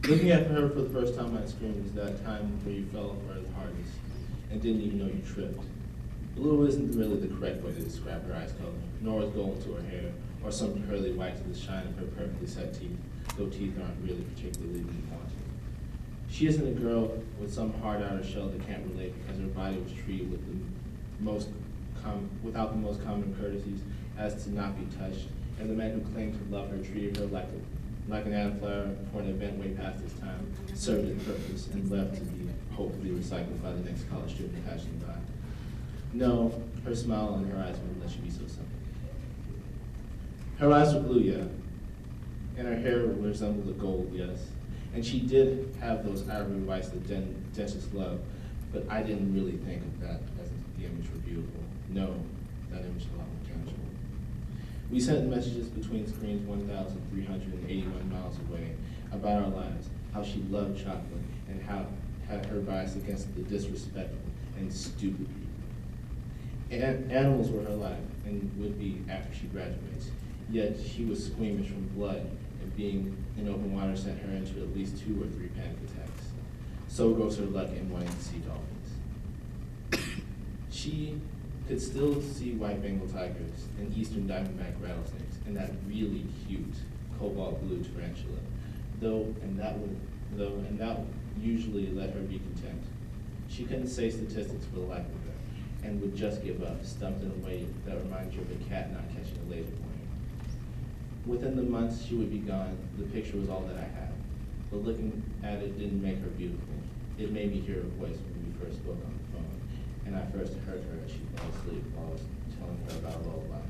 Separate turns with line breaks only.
Looking at her for the first time on screen was that time where you fell for her the hardest and didn't even know you tripped. Blue isn't really the correct way to describe her eyes color, nor is gold to her hair, or some pearly white to the shine of her perfectly set teeth, though teeth aren't really particularly wanted. She isn't a girl with some hard outer shell that can't relate because her body was treated with without the most common courtesies as to not be touched, and the men who claimed to love her treated her like an ad flower for an event way past its time, served its purpose, and left to be hopefully recycled by the next college student passing by. No, her smile and her eyes wouldn't let you be so simple. Her eyes were blue, yeah, and her hair resembled the gold, yes. And she did have those ivory whites that dentists love, but I didn't really think of that as the image were beautiful. No, that image is a lot more tangible. We sent messages between screens 1,381 miles away about our lives, how she loved chocolate, and how had her bias against the disrespectful and stupid people. And animals were her life, and would be after she graduates. Yet she was squeamish from blood, and being in open water sent her into at least 2 or 3 panic attacks. So goes her luck in wanting to see dolphins. She could still see white Bengal tigers and eastern diamondback rattlesnakes and that really cute cobalt blue tarantula, and that usually let her be content. She couldn't say statistics for the life of her, and would just give up, stumped in a way that reminded you of a cat not catching a laser pointer. Within the months she would be gone, the picture was all that I had. But looking at it didn't make her beautiful. It made me hear her voice when we first spoke on the phone, and I first heard her as she fell asleep while I was telling her about a lullaby.